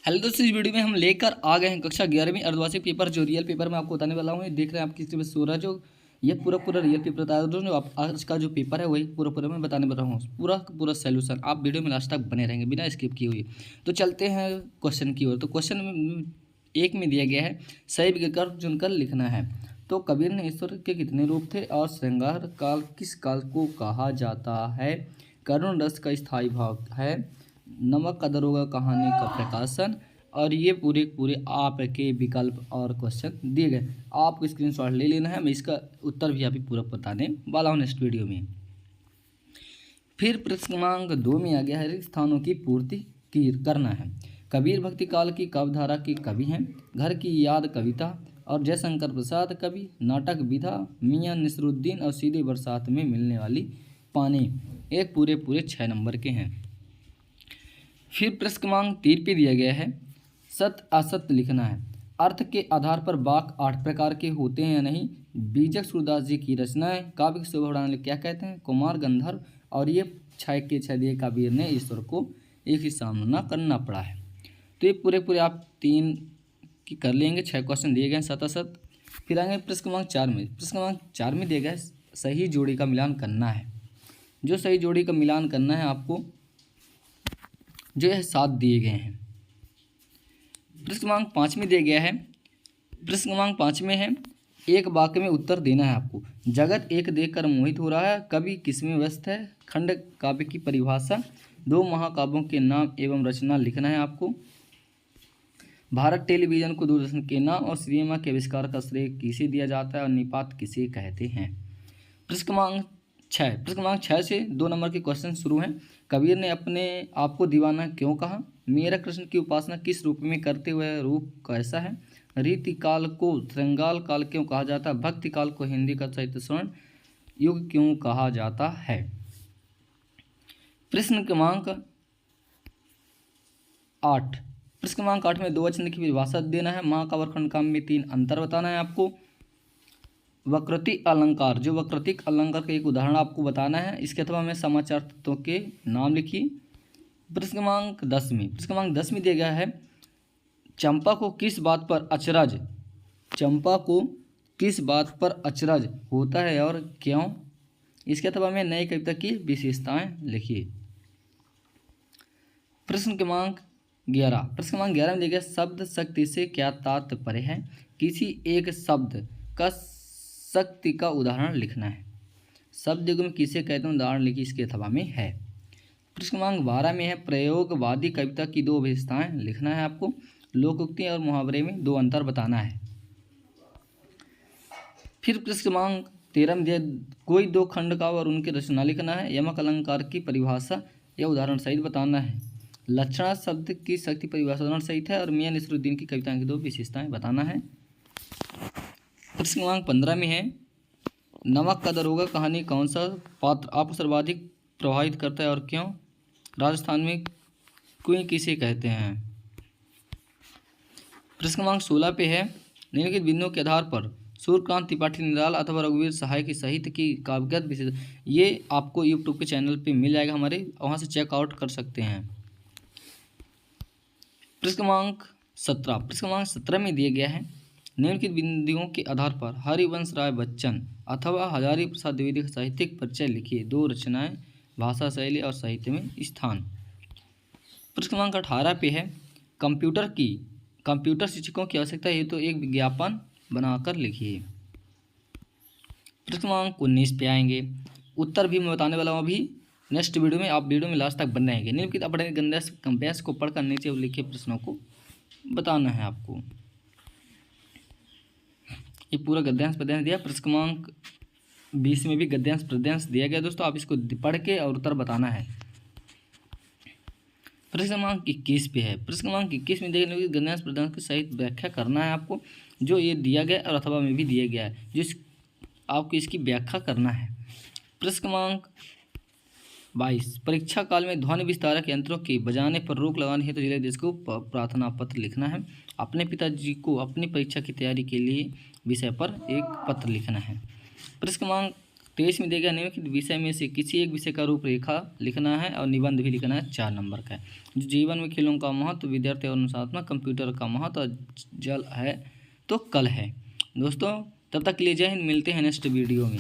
Hello दोस्तों, इस video में हम लेकर आ गए हैं कक्षा 11वीं अर्धवार्षिक पेपर। जो रियल पेपर मैं आपको बताने वाला हूँ, ये देख रहे हैं आप किस तरह से हो रहा है। जो ये पूरा रियल पेपर बताया दोस्तों। जो आप आज का जो पेपर है वही पूरा मैं बताने वाला हूँ। पूरा सोल्यूशन आप वीडियो में लास्ट तक बने रहेंगे बिना स्किप किए हुए। तो चलते हैं क्वेश्चन की ओर। तो क्वेश्चन एक में दिया गया है, सही विकल्प चुनकर लिखना है। तो कबीर ने ईश्वर के कितने रूप थे और श्रृंगार काल किस काल को कहा जाता है? करुण रस का स्थायी भाव है, नमक का दरोगा कहानी का प्रकाशन। और ये पूरे आपके विकल्प और क्वेश्चन दिए गए। आपको स्क्रीनशॉट ले लेना है। मैं इसका उत्तर भी अभी पूरा बताने वाला हूँ नेक्स्ट वीडियो में। फिर प्रश्न क्रमांक 2 में आ गया है, रिक्त स्थानों की पूर्ति करना है। कबीर भक्ति काल की काव्यधारा के कवि हैं। घर की याद कविता और जयशंकर प्रसाद कवि। नाटक विधा मियां नसरुद्दीन और सीधे बरसात में मिलने वाली पानी। एक पूरे 6 नंबर के हैं। फिर प्रश्न क्रमांक 3 पे दिया गया है, सत्य असत्य लिखना है। अर्थ के आधार पर वाक्य 8 प्रकार के होते हैं या नहीं? बीजक सूरदास जी की रचनाएं काव्य की शोभा बढ़ाने क्या कहते हैं? कुमार गंधर्व। और ये 6 के 6 दिए कबीर ने ईश्वर को एक ही सामना करना पड़ा है। तो ये पूरे आप 3 की कर लेंगे। 6 क्वेश्चन दिए गए सत असत। फिर आएंगे प्रश्न क्रमांक 4 में। प्रश्न क्रमांक 4 में दिया गया है, सही जोड़ी का मिलान करना है। जो सही जोड़ी का मिलान करना है आपको, जो है 7 दिए गए हैं। प्रश्न क्रमांक 5 में दिया गया है। प्रश्न क्रमांक 5 में है, एक वाक्य में उत्तर देना है आपको। जगत एक देखकर मोहित हो रहा है, कवि किसमें व्यस्त है? खंड काव्य की परिभाषा। 2 महाकाव्यों के नाम एवं रचना लिखना है आपको। भारत टेलीविजन को दूरदर्शन के नाम और सिनेमा के आविष्कार का श्रेय किसे दिया जाता है और निपात किसे कहते हैं? प्रश्न क्रमांक 6 से 2 नंबर के क्वेश्चन शुरू हैं। कबीर ने अपने आप को दीवाना क्यों कहा? मेरा कृष्ण की उपासना किस रूप में करते हुए रूप कैसा है? रीति काल को श्रृंगार काल क्यों कहा जाता है? भक्ति काल को हिंदी का साहित्य स्वर्ण युग क्यों कहा जाता है? प्रश्न क्रमांक 8। प्रश्न क्रमांक 8 में 2 वचन की परिभाषा देना है। महाकाव्य खंड काव्य में 3 अंतर बताना है आपको। वक्रति अलंकार, जो वक्रतिक अलंकार का एक उदाहरण आपको बताना है। इसके अलावा हमें समाचार तत्वों के नाम लिखिए। प्रश्न क्रमांक 10 में दिया गया है, चंपा को किस बात पर अचरज होता है और क्यों? इसके अलावा हमें नई कविता की विशेषताएं लिखिए। प्रश्न क्रमांक 11 में दिया गया, शब्द शक्ति से क्या तात्पर्य है? किसी एक शब्द का शक्ति का उदाहरण लिखना है। शब्द युग्म किसे कहते हैं? उदाहरण लिखिए। इसके अथवा में है। प्रश्न क्रमांक 12 में है, प्रयोगवादी कविता की 2 विशेषताएं लिखना है आपको। लोकोक्ति और मुहावरे में 2 अंतर बताना है। फिर प्रश्न क्रमांक 13 में दिया, कोई 2 खंड काव्य और उनकी रचना लिखना है। यमक अलंकार की परिभाषा या उदाहरण सहित बताना है। लक्षणा शब्द की शक्ति परिभाषा उदाहरण सहित है। और मियां नसरुद्दीन की कविताओं की 2 विशेषताएं बताना है। प्रश्न क्रमांक 15 में है, नमक का दरोगा कहानी कौन सा पात्र आपको सर्वाधिक प्रभावित करता है और क्यों? राजस्थान में कुएं किसे कहते हैं? प्रश्न क्रमांक 16 पे है, निम्नलिखित बिंदुओं के आधार पर सूर्यकांत त्रिपाठी निराला अथवा रघुवीर सहाय की साहित्य की काव्यगत विशेष, ये आपको यूट्यूब के चैनल पे मिल जाएगा हमारे, वहाँ से चेकआउट कर सकते हैं। प्रश्न क्रमांक 17 में दिया गया है, निम्नलिखित बिंदुओं के आधार पर हरिवंश राय बच्चन अथवा हजारी प्रसाद द्विवेदी का साहित्यिक परिचय लिखिए। 2 रचनाएं, भाषा शैली और साहित्य में स्थान। प्रश्न क्रमांक 18 पे है, कंप्यूटर शिक्षकों की आवश्यकता है तो एक विज्ञापन बनाकर लिखिए। प्रश्न क्रमांक 19 पे आएंगे। उत्तर भी मैं बताने वाला हूँ अभी नेक्स्ट वीडियो में। आप वीडियो में लास्ट तक बन रहेंगे। निम्नलिखित अपने गंध्यास को पढ़कर नीचे लिखे प्रश्नों को बताना है आपको। ये पूरा गद्यांश पद्यांश दिया। प्रश्न क्रमांक 20 में भी गद्यांश पद्यांश दिया गया दोस्तों। आप इसको पढ़ के और उत्तर बताना है। प्रश्न क्रमांक 21 पे है। प्रश्न क्रमांक 21 में देखिए, गद्यांश पद्यांश की सहित व्याख्या करना है आपको। जो ये दिया गया और अथवा में भी दिया गया है, आपको इसकी व्याख्या करना है। प्रश्न क्रमांक 22, परीक्षा काल में ध्वनि विस्तारक यंत्रों के बजाने पर रोक लगाने हेतु जिला देश को प्रार्थना पत्र लिखना है। अपने पिताजी को अपनी परीक्षा की तैयारी के लिए विषय पर एक पत्र लिखना है। प्रश्न क्रमांक 23 में देगा निम्नलिखित विषय में से किसी एक विषय का रूपरेखा लिखना है और निबंध भी लिखना है, 4 नंबर का है। जीवन में खेलों का महत्व, विद्यार्थी और अनुशासनात्मक, कंप्यूटर का महत्व और जल है तो कल है। दोस्तों तब तक के लिए जय हिंद, मिलते हैं नेक्स्ट वीडियो में।